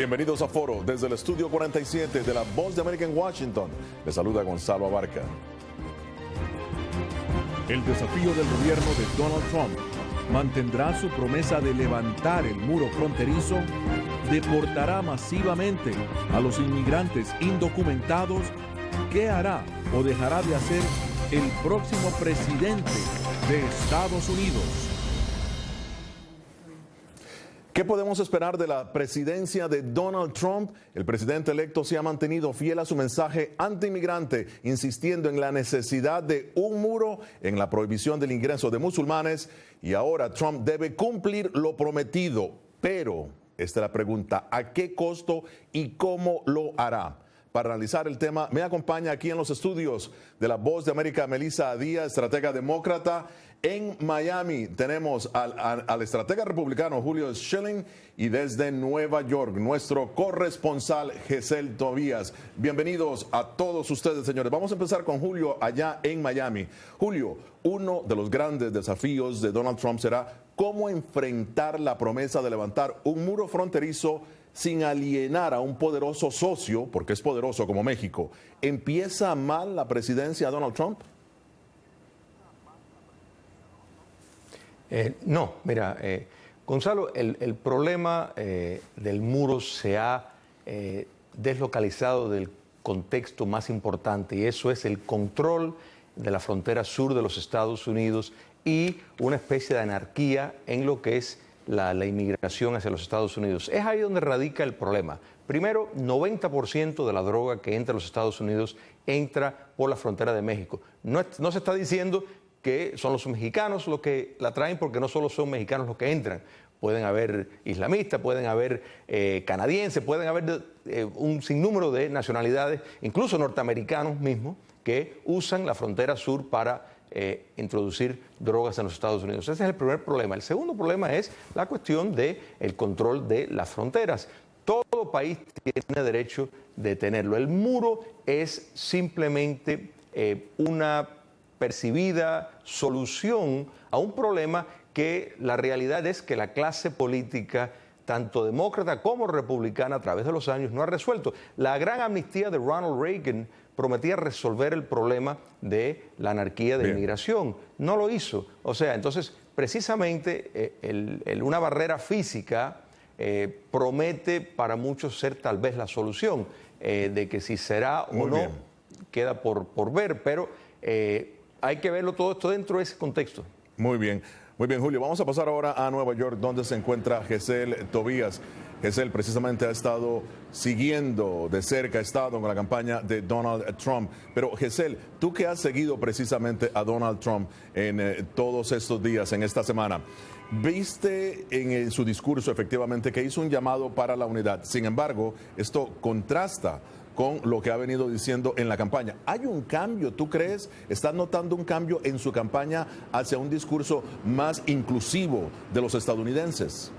Bienvenidos a Foro desde el estudio 47 de La Voz de América en Washington. Les saluda Gonzalo Abarca. El desafío del gobierno de Donald Trump mantendrá su promesa de levantar el muro fronterizo, deportará masivamente a los inmigrantes indocumentados. ¿Qué hará o dejará de hacer el próximo presidente de Estados Unidos? ¿Qué podemos esperar de la presidencia de Donald Trump? El presidente electo se ha mantenido fiel a su mensaje antiinmigrante, insistiendo en la necesidad de un muro, en la prohibición del ingreso de musulmanes, y ahora Trump debe cumplir lo prometido. Pero esta es la pregunta: ¿a qué costo y cómo lo hará? Para analizar el tema, me acompaña aquí en los estudios de La Voz de América Melissa Díaz, estratega demócrata. En Miami tenemos al estratega republicano Julio Schilling, y desde Nueva York, nuestro corresponsal Gesell Tobías. Bienvenidos a todos ustedes, señores. Vamos a empezar con Julio allá en Miami. Julio, uno de los grandes desafíos de Donald Trump será cómo enfrentar la promesa de levantar un muro fronterizo sin alienar a un poderoso socio, porque es poderoso como México. ¿Empieza mal la presidencia de Donald Trump? No, mira, Gonzalo, el problema del muro se ha deslocalizado del contexto más importante, y eso es el control de la frontera sur de los Estados Unidos y una especie de anarquía en lo que es la inmigración hacia los Estados Unidos. Es ahí donde radica el problema. Primero, 90% de la droga que entra a los Estados Unidos entra por la frontera de México. No se está diciendo que son los mexicanos los que la traen, porque no solo son mexicanos los que entran. Pueden haber islamistas, pueden haber canadienses, pueden haber un sinnúmero de nacionalidades, incluso norteamericanos mismos, que usan la frontera sur para introducir drogas en los Estados Unidos. Ese es el primer problema. El segundo problema es la cuestión del control de las fronteras. Todo país tiene derecho de tenerlo. El muro es simplemente una percibida solución a un problema que la realidad es que la clase política, tanto demócrata como republicana, a través de los años no ha resuelto. La gran amnistía de Ronald Reagan prometía resolver el problema de la anarquía de inmigración. No lo hizo. O sea, entonces, precisamente una barrera física promete para muchos ser tal vez la solución. De que si será o no, queda por ver, pero hay que verlo todo esto dentro de ese contexto. Muy bien, Julio. Vamos a pasar ahora a Nueva York, donde se encuentra Gesell Tobías. Gesell precisamente ha estado siguiendo de cerca, ha estado con la campaña de Donald Trump. Pero Gesell, tú que has seguido precisamente a Donald Trump en todos estos días, en esta semana, viste en su discurso efectivamente que hizo un llamado para la unidad. Sin embargo, esto contrasta con lo que ha venido diciendo en la campaña. ¿Hay un cambio, tú crees? ¿Estás notando un cambio en su campaña hacia un discurso más inclusivo de los estadounidenses?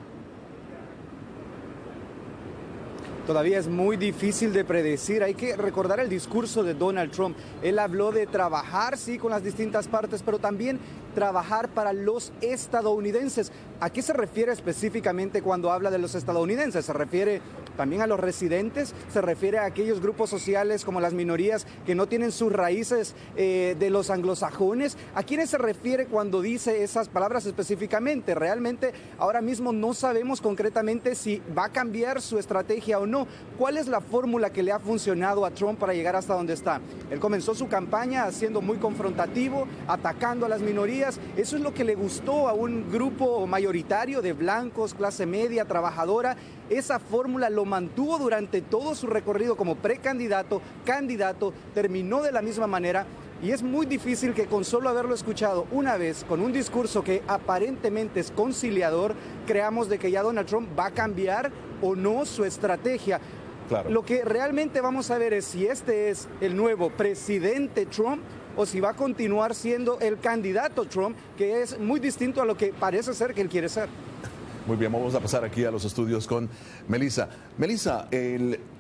Todavía es muy difícil de predecir. Hay que recordar el discurso de Donald Trump. Él habló de trabajar, sí, con las distintas partes, pero también trabajar para los estadounidenses. ¿A qué se refiere específicamente cuando habla de los estadounidenses? ¿Se refiere también a los residentes? ¿Se refiere a aquellos grupos sociales como las minorías que no tienen sus raíces de los anglosajones? ¿A quiénes se refiere cuando dice esas palabras específicamente? Realmente ahora mismo no sabemos concretamente si va a cambiar su estrategia o no. ¿Cuál es la fórmula que le ha funcionado a Trump para llegar hasta donde está? Él comenzó su campaña siendo muy confrontativo, atacando a las minorías. Eso es lo que le gustó a un grupo mayoritario de blancos, clase media, trabajadora. Esa fórmula lo mantuvo durante todo su recorrido como precandidato, candidato, terminó de la misma manera. Y es muy difícil que con solo haberlo escuchado una vez, con un discurso que aparentemente es conciliador, creamos de que ya Donald Trump va a cambiar o no su estrategia. Claro. Lo que realmente vamos a ver es si este es el nuevo presidente Trump o si va a continuar siendo el candidato Trump, que es muy distinto a lo que parece ser que él quiere ser. Muy bien, vamos a pasar aquí a los estudios con Melissa. Melissa,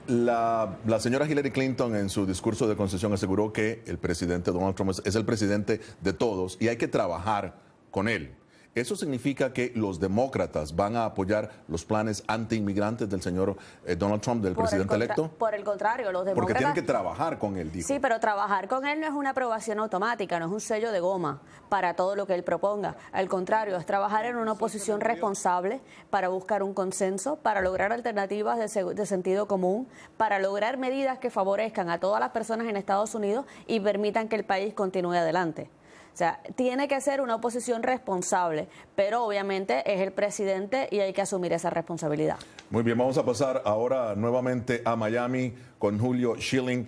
la señora Hillary Clinton en su discurso de concesión aseguró que el presidente Donald Trump es el presidente de todos y hay que trabajar con él. ¿Eso significa que los demócratas van a apoyar los planes anti-inmigrantes del señor Donald Trump, del presidente electo? Por el contrario, los demócratas... Porque tienen que trabajar con él, dijo. Sí, pero trabajar con él no es una aprobación automática, no es un sello de goma para todo lo que él proponga. Al contrario, es trabajar en una oposición responsable para buscar un consenso, para lograr alternativas de sentido común, para lograr medidas que favorezcan a todas las personas en Estados Unidos y permitan que el país continúe adelante. O sea, tiene que ser una oposición responsable, pero obviamente es el presidente y hay que asumir esa responsabilidad. Muy bien, vamos a pasar ahora nuevamente a Miami con Julio Schilling.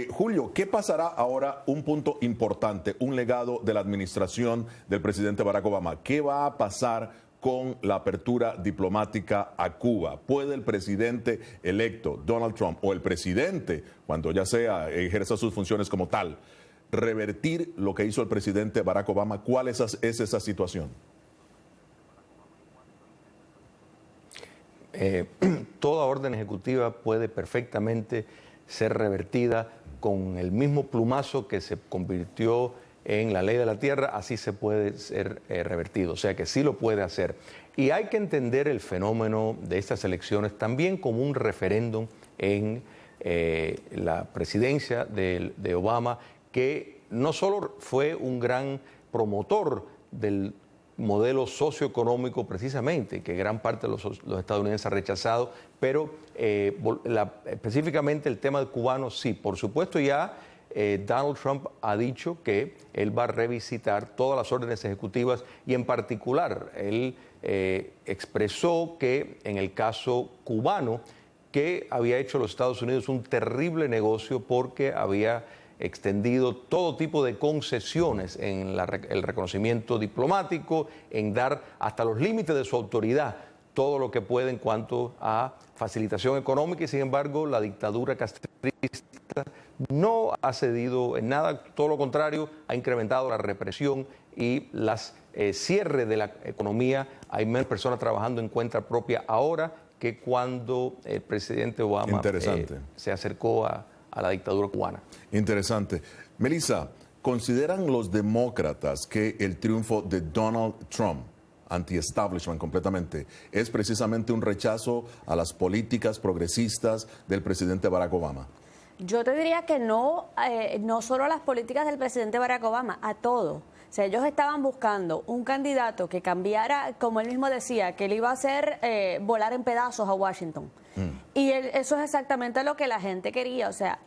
Julio, ¿qué pasará ahora? Un punto importante, un legado de la administración del presidente Barack Obama. ¿Qué va a pasar con la apertura diplomática a Cuba? ¿Puede el presidente electo, Donald Trump, o el presidente, cuando ya sea, ejerza sus funciones como tal, revertir lo que hizo el presidente Barack Obama? ¿Cuál es esa situación? Toda orden ejecutiva puede perfectamente ser revertida con el mismo plumazo que se convirtió en la ley de la tierra, así se puede ser revertido, o sea que sí lo puede hacer. Y hay que entender el fenómeno de estas elecciones también como un referéndum en la presidencia de Obama, que no solo fue un gran promotor del modelo socioeconómico precisamente, que gran parte de los estadounidenses ha rechazado, pero específicamente el tema del cubano, sí, por supuesto ya Donald Trump ha dicho que él va a revisitar todas las órdenes ejecutivas y en particular él expresó que en el caso cubano, que había hecho los Estados Unidos un terrible negocio porque había extendido todo tipo de concesiones en el reconocimiento diplomático, en dar hasta los límites de su autoridad todo lo que puede en cuanto a facilitación económica, y sin embargo la dictadura castrista no ha cedido en nada, todo lo contrario, ha incrementado la represión y las cierre de la economía. Hay menos personas trabajando en cuenta propia ahora que cuando el presidente Obama se acercó a la dictadura cubana. Interesante. Melissa, ¿consideran los demócratas que el triunfo de Donald Trump, anti-establishment completamente, es precisamente un rechazo a las políticas progresistas del presidente Barack Obama? Yo te diría que no, no solo a las políticas del presidente Barack Obama, a todo. O sea, ellos estaban buscando un candidato que cambiara, como él mismo decía, que él iba a hacer volar en pedazos a Washington. Y eso es exactamente lo que la gente quería. O sea,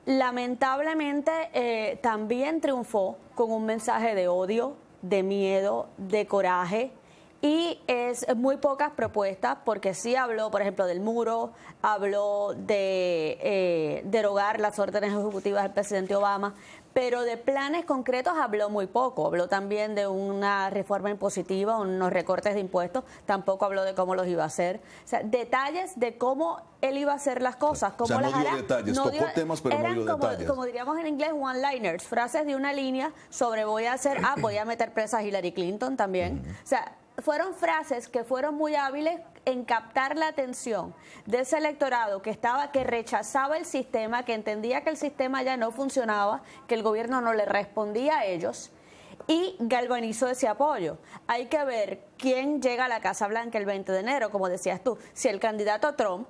lamentablemente también triunfó con un mensaje de odio, de miedo, de coraje. Y es muy pocas propuestas, porque sí habló, por ejemplo, del muro, habló de derogar las órdenes ejecutivas del presidente Obama, pero de planes concretos habló muy poco. Habló también de una reforma impositiva, unos recortes de impuestos, tampoco habló de cómo los iba a hacer. O sea, detalles de cómo él iba a hacer las cosas, cómo las hará. No dio detalles, tocó temas, pero no dio detalles. Como diríamos en inglés, one-liners, frases de una línea sobre voy a hacer, voy a meter presa a Hillary Clinton también. O sea, fueron frases que fueron muy hábiles en captar la atención de ese electorado que rechazaba el sistema, que entendía que el sistema ya no funcionaba, que el gobierno no le respondía a ellos, y galvanizó ese apoyo. Hay que ver quién llega a la Casa Blanca el 20 de enero, como decías tú, si el candidato Trump,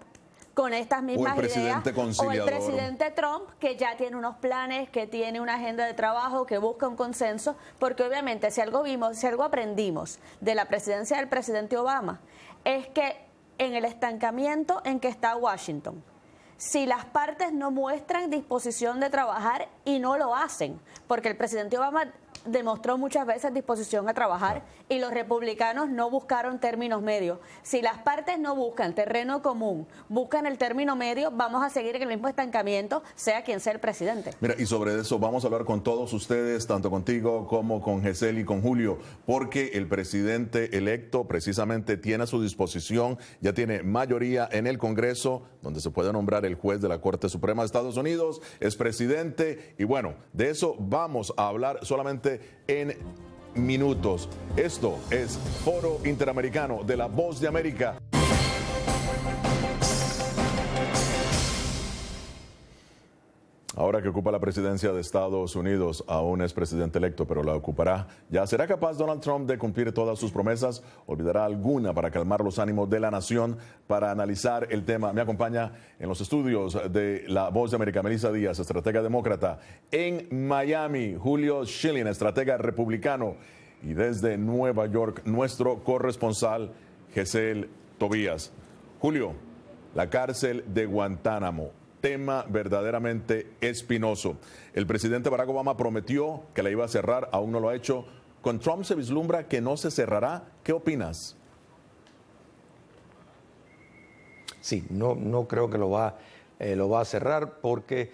con estas mismas ideas, o el presidente Trump, que ya tiene unos planes, que tiene una agenda de trabajo, que busca un consenso, porque obviamente si algo aprendimos de la presidencia del presidente Obama, es que en el estancamiento en que está Washington, si las partes no muestran disposición de trabajar y no lo hacen, porque el presidente Obama demostró muchas veces disposición a trabajar y los republicanos no buscaron términos medios. Si las partes no buscan terreno común, buscan el término medio, vamos a seguir en el mismo estancamiento, sea quien sea el presidente. Mira, y sobre eso vamos a hablar con todos ustedes, tanto contigo como con Giselle y con Julio, porque el presidente electo precisamente tiene a su disposición, ya tiene mayoría en el Congreso, donde se puede nombrar el juez de la Corte Suprema de Estados Unidos, es presidente, y bueno, de eso vamos a hablar solamente en minutos. Esto es Foro Interamericano de La Voz de América. Ahora que ocupa la presidencia de Estados Unidos, aún es presidente electo, pero la ocupará. ¿Ya será capaz Donald Trump de cumplir todas sus promesas? ¿Olvidará alguna para calmar los ánimos de la nación? Para analizar el tema, me acompaña en los estudios de La Voz de América, Melissa Díaz, estratega demócrata. En Miami, Julio Schilling, estratega republicano. Y desde Nueva York, nuestro corresponsal, Gesell Tobías. Julio, la cárcel de Guantánamo. Tema verdaderamente espinoso. El presidente Barack Obama prometió que la iba a cerrar, aún no lo ha hecho. Con Trump se vislumbra que no se cerrará. ¿Qué opinas? Sí, no creo que lo va a cerrar porque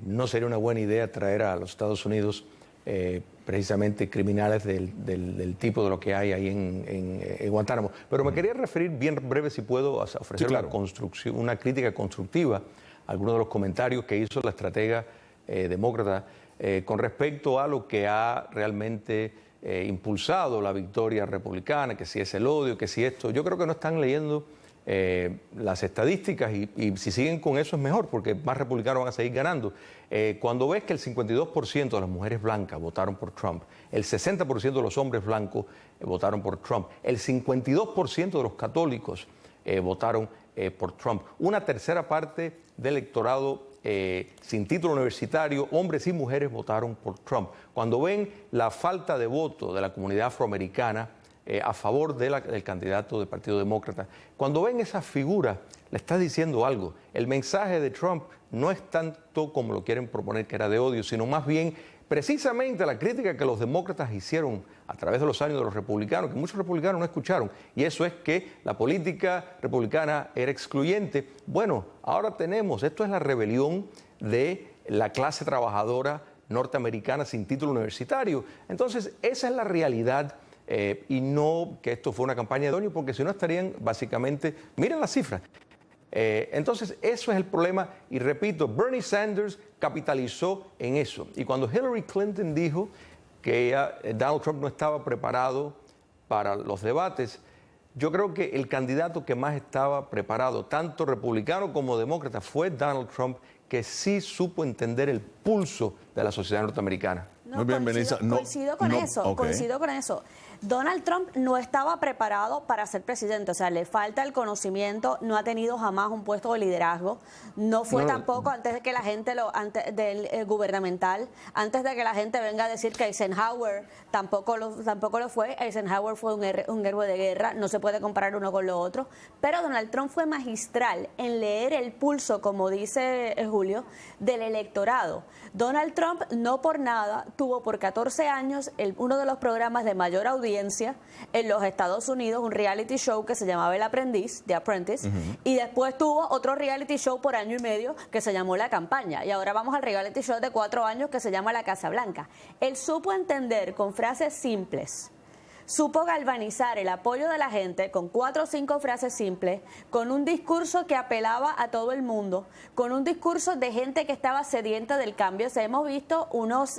no sería una buena idea traer a los Estados Unidos precisamente criminales del tipo de lo que hay ahí en Guantánamo. Pero me quería referir bien breve, si puedo, a ofrecer sí, claro, una crítica constructiva a algunos de los comentarios que hizo la estratega demócrata con respecto a lo que ha realmente impulsado la victoria republicana, que si es el odio, que si esto. Yo creo que no están leyendo las estadísticas y si siguen con eso es mejor porque más republicanos van a seguir ganando. Cuando ves que el 52% de las mujeres blancas votaron por Trump, el 60% de los hombres blancos votaron por Trump, el 52% de los católicos votaron por Trump, una tercera parte del electorado sin título universitario, hombres y mujeres votaron por Trump. Cuando ven la falta de voto de la comunidad afroamericana a favor del candidato del Partido Demócrata, cuando ven esa figura, le está diciendo algo. El mensaje de Trump no es tanto como lo quieren proponer, que era de odio, sino más bien precisamente la crítica que los demócratas hicieron a través de los años de los republicanos, que muchos republicanos no escucharon, y eso es que la política republicana era excluyente. Bueno, ahora esto es la rebelión de la clase trabajadora norteamericana sin título universitario. Entonces, esa es la realidad. Y no que esto fue una campaña de odio, porque si no estarían básicamente, miren las cifras. Entonces, eso es el problema. Y repito, Bernie Sanders capitalizó en eso. Y cuando Hillary Clinton dijo que Donald Trump no estaba preparado para los debates, yo creo que el candidato que más estaba preparado, tanto republicano como demócrata, fue Donald Trump, que sí supo entender el pulso de la sociedad norteamericana. Muy bien, Melissa. Coincido con eso. Donald Trump no estaba preparado para ser presidente, o sea, le falta el conocimiento, no ha tenido jamás un puesto de liderazgo, no fue tampoco antes de que la gente del gubernamental, antes de que la gente venga a decir que Eisenhower tampoco lo fue. Eisenhower fue un héroe de guerra, no se puede comparar uno con lo otro, pero Donald Trump fue magistral en leer el pulso, como dice Julio, del electorado. Donald Trump no por nada tuvo por 14 años uno de los programas de mayor audiencia en los Estados Unidos, un reality show que se llamaba El Aprendiz, The Apprentice, y después tuvo otro reality show por año y medio que se llamó La Campaña, y ahora vamos al reality show de 4 años que se llama La Casa Blanca. Él supo entender con frases simples, supo galvanizar el apoyo de la gente con 4 o 5 frases simples, con un discurso que apelaba a todo el mundo, con un discurso de gente que estaba sedienta del cambio. Hemos visto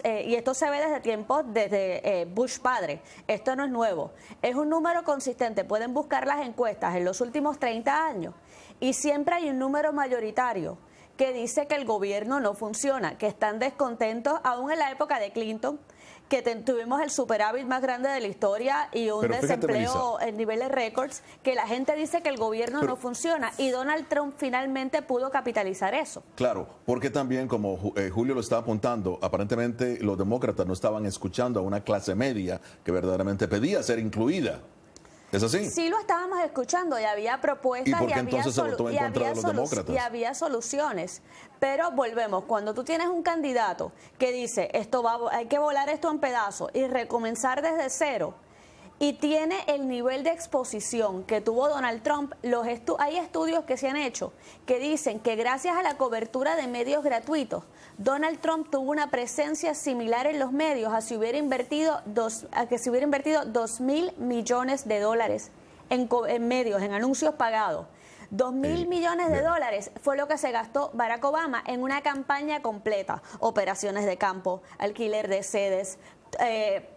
y esto se ve desde tiempos, desde Bush padre, esto no es nuevo, es un número consistente, pueden buscar las encuestas en los últimos 30 años, y siempre hay un número mayoritario que dice que el gobierno no funciona, que están descontentos, aún en la época de Clinton, que tuvimos el superávit más grande de la historia y un desempleo en niveles récords, que la gente dice que el gobierno no funciona, y Donald Trump finalmente pudo capitalizar eso. Claro, porque también, como Julio lo está apuntando, aparentemente los demócratas no estaban escuchando a una clase media que verdaderamente pedía ser incluida. ¿Es así? Sí lo estábamos escuchando y había propuestas y había soluciones. Pero volvemos, cuando tú tienes un candidato que dice hay que volar esto en pedazos y recomenzar desde cero, y tiene el nivel de exposición que tuvo Donald Trump, hay estudios que se han hecho que dicen que gracias a la cobertura de medios gratuitos, Donald Trump tuvo una presencia similar en los medios a que se hubiera invertido $2.000 millones en medios, en anuncios pagados. $2.000 millones fue lo que se gastó Barack Obama en una campaña completa: operaciones de campo, alquiler de sedes,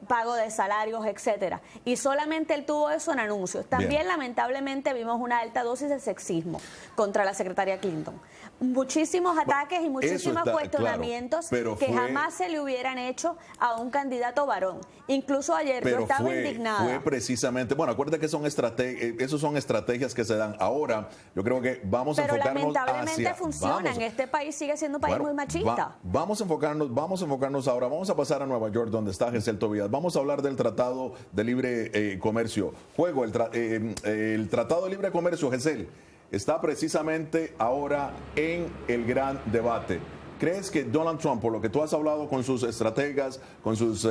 pago de salarios, etcétera. Y solamente él tuvo eso en anuncios. También, lamentablemente, vimos una alta dosis de sexismo contra la secretaria Clinton. muchísimos ataques y muchísimos está cuestionamientos claro, que jamás se le hubieran hecho a un candidato varón. Incluso ayer yo estaba indignada. Fue precisamente, bueno, acuérdate que esos son estrategias que se dan. Ahora, yo creo que vamos a enfocarnos lamentablemente funcionan. Este país sigue siendo un país muy machista. Vamos a enfocarnos ahora. Vamos a pasar a Nueva York, donde está Gesell Tobías. Vamos a hablar del Tratado de Libre Comercio. El Tratado de Libre Comercio, Gesell, está precisamente ahora en el gran debate. ¿Crees que Donald Trump, por lo que tú has hablado con sus estrategas, con sus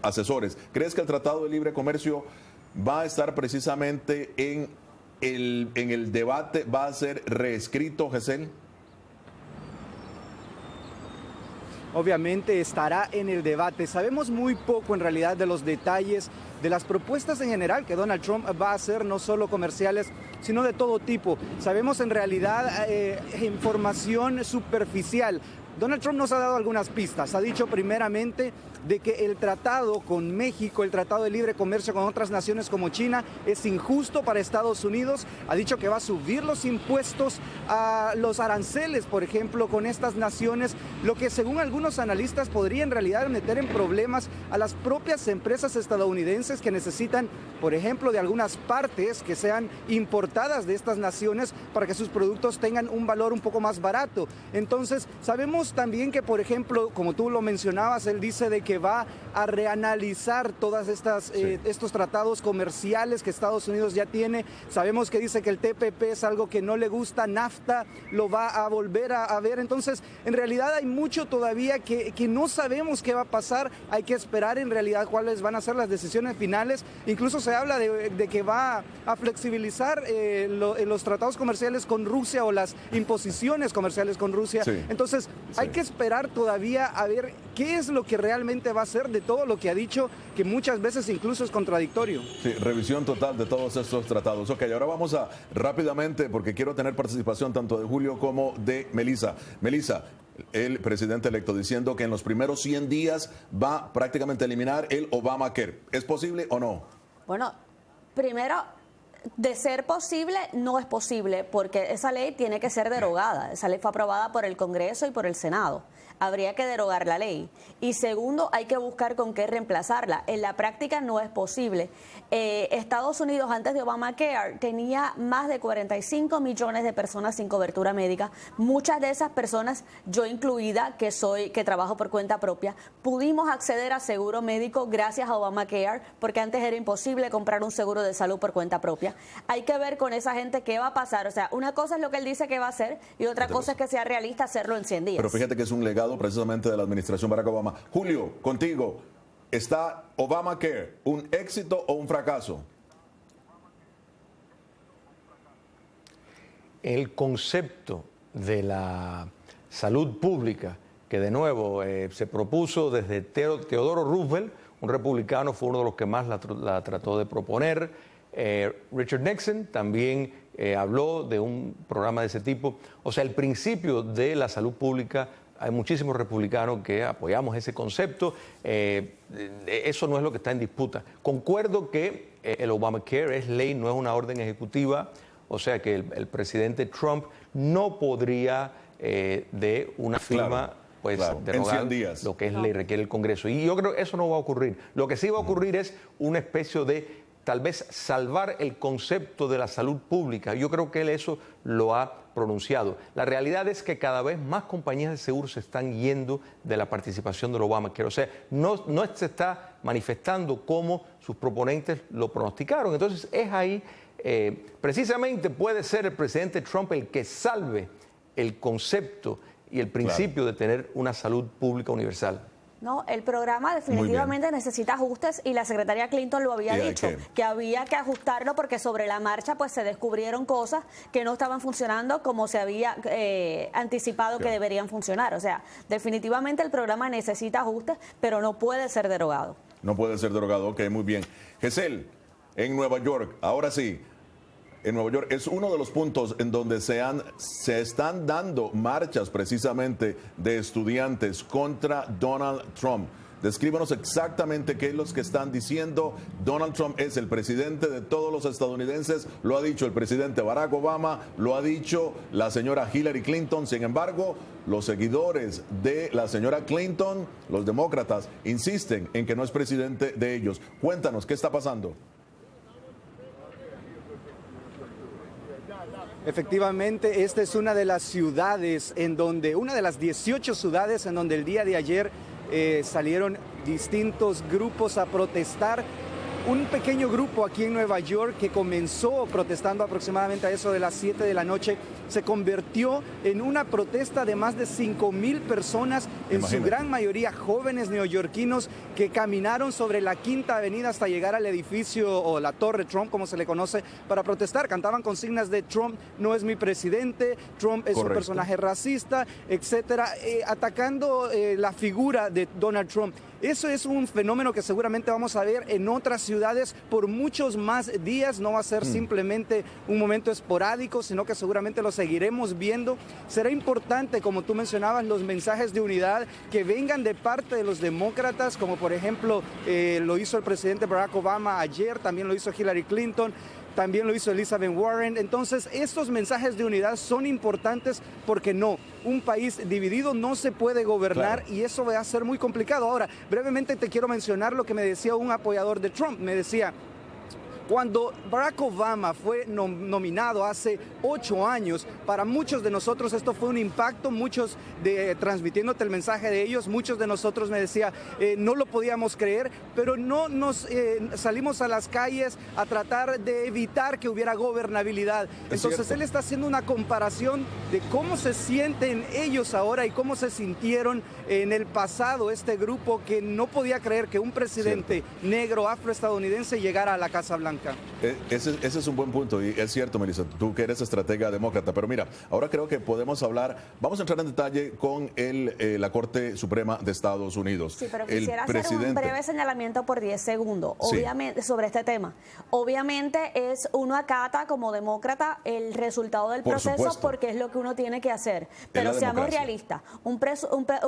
asesores, crees que el Tratado de Libre Comercio va a estar precisamente en el debate, va a ser reescrito, Gesell? Obviamente estará en el debate. Sabemos muy poco en realidad de los detalles de las propuestas en general que Donald Trump va a hacer, no solo comerciales, sino de todo tipo. Sabemos en realidad información superficial. Donald Trump nos ha dado algunas pistas. Ha dicho primeramente de que el tratado con México, el tratado de libre comercio con otras naciones como China, es injusto para Estados Unidos. Ha dicho que va a subir los impuestos a los aranceles, por ejemplo, con estas naciones, lo que según algunos analistas podría en realidad meter en problemas a las propias empresas estadounidenses que necesitan, por ejemplo, de algunas partes que sean importadas de estas naciones para que sus productos tengan un valor un poco más barato. Entonces, sabemos también que, por ejemplo, como tú lo mencionabas, él dice de que va a reanalizar todas estos tratados comerciales que Estados Unidos ya tiene. Sabemos que dice que el TPP es algo que no le gusta, NAFTA lo va a volver a ver. Entonces, en realidad hay mucho todavía que no sabemos qué va a pasar. Hay que esperar en realidad cuáles van a ser las decisiones finales. Incluso se habla de que va a flexibilizar los tratados comerciales con Rusia o las imposiciones comerciales con Rusia. Sí. Entonces, hay que esperar todavía a ver qué es lo que realmente va a ser de todo lo que ha dicho, que muchas veces incluso es contradictorio. Sí, revisión total de todos estos tratados. Ok, ahora vamos a rápidamente, porque quiero tener participación tanto de Julio como de Melissa. Melissa, el presidente electo diciendo que en los primeros 100 días va prácticamente a eliminar el Obamacare. ¿Es posible o no? Bueno, primero, de ser posible, no es posible, porque esa ley tiene que ser derogada. Esa ley fue aprobada por el Congreso y por el Senado. Habría que derogar la ley. Y segundo, hay que buscar con qué reemplazarla. En la práctica no es posible. Estados Unidos, antes de Obamacare, tenía más de 45 millones de personas sin cobertura médica. Muchas de esas personas, yo incluida, que trabajo por cuenta propia, pudimos acceder a seguro médico gracias a Obamacare, porque antes era imposible comprar un seguro de salud por cuenta propia. Hay que ver con esa gente qué va a pasar. O sea, una cosa es lo que él dice que va a hacer y otra cosa es que sea realista hacerlo en 100 días. Pero fíjate que es un legado precisamente de la administración Barack Obama. Julio, contigo, ¿está Obamacare un éxito o un fracaso? El concepto de la salud pública, que de nuevo se propuso desde Teodoro Roosevelt, un republicano, fue uno de los que más la trató de proponer. Richard Nixon también habló de un programa de ese tipo. O sea, el principio de la salud pública, hay muchísimos republicanos que apoyamos ese concepto. Eso no es lo que está en disputa. Concuerdo que el Obamacare es ley, no es una orden ejecutiva. O sea que el presidente Trump no podría de una firma derogar lo que es ley, requiere el Congreso. Y yo creo que eso no va a ocurrir. Lo que sí va a ocurrir es una especie de tal vez salvar el concepto de la salud pública. Yo creo que él eso lo ha pronunciado. La realidad es que cada vez más compañías de seguros se están yendo de la participación del Obamacare. O sea, no se está manifestando como sus proponentes lo pronosticaron. Entonces, es ahí, precisamente puede ser el presidente Trump el que salve el concepto y el principio de tener una salud pública universal. No, el programa definitivamente necesita ajustes y la secretaria Clinton lo había dicho, que había que ajustarlo porque sobre la marcha pues se descubrieron cosas que no estaban funcionando como se había anticipado que deberían funcionar. O sea, definitivamente el programa necesita ajustes, pero no puede ser derogado. No puede ser derogado, ok, muy bien. Gesell, en Nueva York, ahora sí, en Nueva York es uno de los puntos en donde se están dando marchas precisamente de estudiantes contra Donald Trump. Descríbanos exactamente qué es lo que están diciendo. Donald Trump es el presidente de todos los estadounidenses, lo ha dicho el presidente Barack Obama, lo ha dicho la señora Hillary Clinton. Sin embargo, los seguidores de la señora Clinton, los demócratas, insisten en que no es presidente de ellos. Cuéntanos, ¿qué está pasando? Efectivamente, esta es una de las ciudades una de las 18 ciudades en donde el día de ayer salieron distintos grupos a protestar. Un pequeño grupo aquí en Nueva York que comenzó protestando aproximadamente a eso de las 7 de la noche, se convirtió en una protesta de más de 5,000 personas, en su gran mayoría jóvenes neoyorquinos que caminaron sobre la Quinta Avenida hasta llegar al edificio o la Torre Trump, como se le conoce, para protestar. Cantaban consignas de Trump no es mi presidente, Trump es un personaje racista, etcétera, atacando la figura de Donald Trump. Eso es un fenómeno que seguramente vamos a ver en otras ciudades por muchos más días. No va a ser simplemente un momento esporádico, sino que seguramente lo seguiremos viendo. Será importante, como tú mencionabas, los mensajes de unidad que vengan de parte de los demócratas, como por ejemplo lo hizo el presidente Barack Obama ayer, también lo hizo Hillary Clinton. También lo hizo Elizabeth Warren. Entonces, estos mensajes de unidad son importantes porque un país dividido no se puede gobernar, y eso va a ser muy complicado. Ahora, brevemente te quiero mencionar lo que me decía un apoyador de Trump. Me decía, cuando Barack Obama fue nominado hace 8 años, para muchos de nosotros esto fue un impacto, transmitiéndote el mensaje de ellos, muchos de nosotros, me decía, no lo podíamos creer, pero no nos salimos a las calles a tratar de evitar que hubiera gobernabilidad. Entonces él está haciendo una comparación de cómo se sienten ellos ahora y cómo se sintieron en el pasado este grupo que no podía creer que un presidente negro afroestadounidense llegara a la Casa Blanca. Ese es un buen punto, y es cierto, Melissa, tú que eres estratega demócrata, pero mira, ahora creo que podemos vamos a entrar en detalle con la Corte Suprema de Estados Unidos. Sí, pero quisiera hacer un breve señalamiento por 10 segundos, obviamente, sobre este tema. Obviamente uno acata como demócrata el resultado del proceso, porque es lo que uno tiene que hacer, pero seamos realistas, un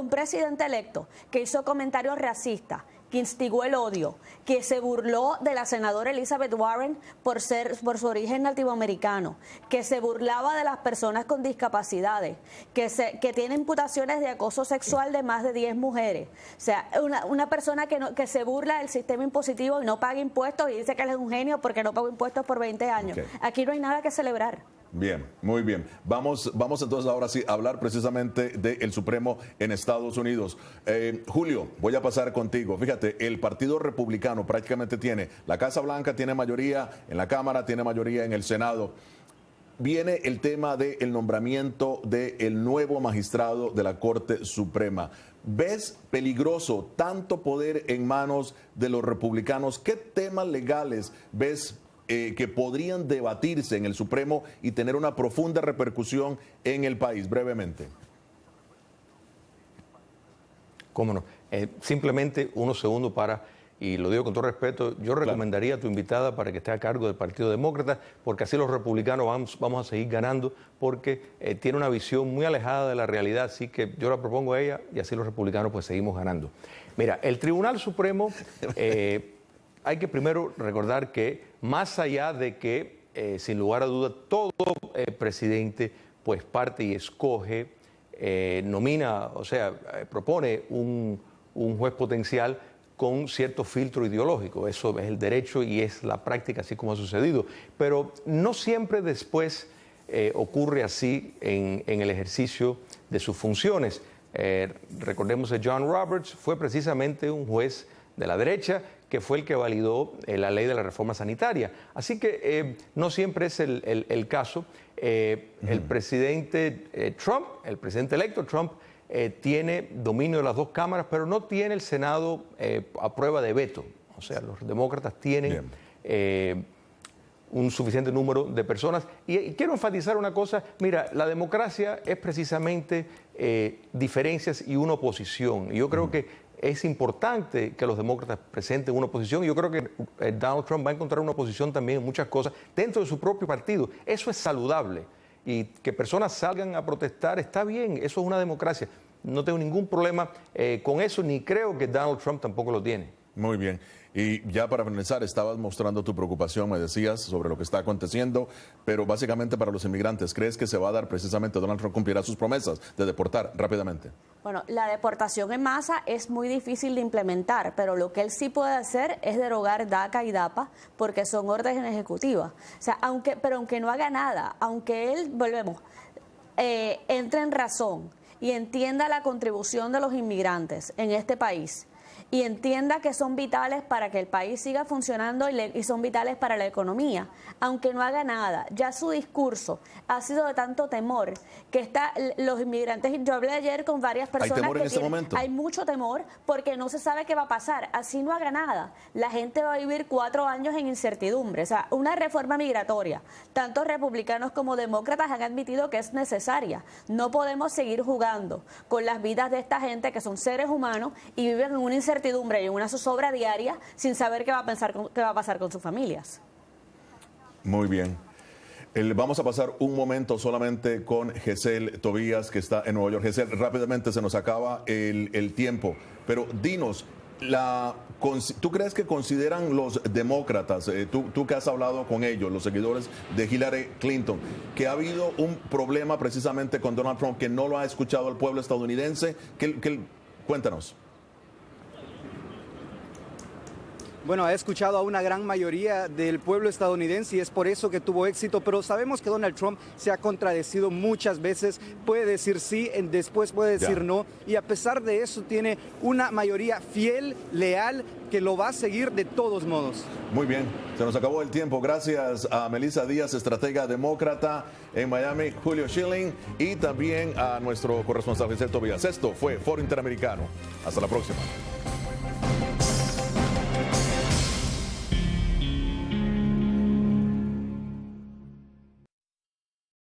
presidente electo que hizo comentarios racistas, que instigó el odio, que se burló de la senadora Elizabeth Warren por su origen nativoamericano, que se burlaba de las personas con discapacidades, que tiene imputaciones de acoso sexual de más de 10 mujeres. O sea, una persona que se burla del sistema impositivo y no paga impuestos y dice que él es un genio porque no pagó impuestos por 20 años. Aquí no hay nada que celebrar. Bien, muy bien. Vamos entonces ahora sí a hablar precisamente del Supremo en Estados Unidos. Julio, voy a pasar contigo. Fíjate, el Partido Republicano prácticamente tiene la Casa Blanca, tiene mayoría en la Cámara, tiene mayoría en el Senado. Viene el tema del nombramiento del nuevo magistrado de la Corte Suprema. ¿Ves peligroso tanto poder en manos de los republicanos? ¿Qué temas legales ves que podrían debatirse en el Supremo y tener una profunda repercusión en el país? Brevemente. Cómo no. Simplemente unos segundos y lo digo con todo respeto, yo recomendaría a tu invitada para que esté a cargo del Partido Demócrata, porque así los republicanos vamos a seguir ganando, porque tiene una visión muy alejada de la realidad, así que yo la propongo a ella y así los republicanos pues seguimos ganando. Mira, el Tribunal Supremo, hay que primero recordar que más allá de que, sin lugar a duda, todo presidente pues parte y escoge, nomina, o sea, propone un juez potencial con cierto filtro ideológico. Eso es el derecho y es la práctica, así como ha sucedido. Pero no siempre después ocurre así en el ejercicio de sus funciones. Recordemos que John Roberts fue precisamente un juez de la derecha que fue el que validó la ley de la reforma sanitaria. Así que no siempre es el caso. El presidente Trump, el presidente electo Trump, tiene dominio de las dos cámaras, pero no tiene el Senado a prueba de veto. O sea, los demócratas tienen un suficiente número de personas. Y quiero enfatizar una cosa. Mira, la democracia es precisamente diferencias y una oposición. Y yo creo que es importante que los demócratas presenten una oposición. Y yo creo que Donald Trump va a encontrar una oposición también en muchas cosas dentro de su propio partido. Eso es saludable. Y que personas salgan a protestar está bien, eso es una democracia. no tengo ningún problema con eso, ni creo que Donald Trump tampoco lo tiene. Muy bien. Y ya para finalizar, estabas mostrando tu preocupación, me decías, sobre lo que está aconteciendo, pero básicamente para los inmigrantes, ¿crees que se va a dar precisamente, Donald Trump cumplirá sus promesas de deportar rápidamente? Bueno, la deportación en masa es muy difícil de implementar, pero lo que él sí puede hacer es derogar DACA y DAPA, porque son órdenes ejecutivas. O sea, aunque no haga nada, aunque él, entre en razón y entienda la contribución de los inmigrantes en este país, y entienda que son vitales para que el país siga funcionando y son vitales para la economía, aunque no haga nada. Ya su discurso ha sido de tanto temor que los inmigrantes, yo hablé ayer con varias personas. ¿Hay temor en este momento? Hay mucho temor porque no se sabe qué va a pasar. Así no haga nada, la gente va a vivir 4 años en incertidumbre. O sea, una reforma migratoria, tanto republicanos como demócratas han admitido que es necesaria. No podemos seguir jugando con las vidas de esta gente que son seres humanos y viven en una incertidumbre y en una zozobra diaria sin saber qué va a pasar con sus familias. Muy bien. Vamos a pasar un momento solamente con Gesell Tobías, que está en Nueva York. Gesell, rápidamente se nos acaba el tiempo, pero dinos, ¿tú crees que consideran los demócratas, tú que has hablado con ellos, los seguidores de Hillary Clinton, que ha habido un problema precisamente con Donald Trump, que no lo ha escuchado el pueblo estadounidense? Cuéntanos. Bueno, ha escuchado a una gran mayoría del pueblo estadounidense y es por eso que tuvo éxito, pero sabemos que Donald Trump se ha contradecido muchas veces, puede decir sí, después puede decir no, y a pesar de eso tiene una mayoría fiel, leal, que lo va a seguir de todos modos. Muy bien, se nos acabó el tiempo. Gracias a Melissa Díaz, estratega demócrata en Miami, Julio Schilling, y también a nuestro corresponsal Gesell Tobías. Esto fue Foro Interamericano. Hasta la próxima.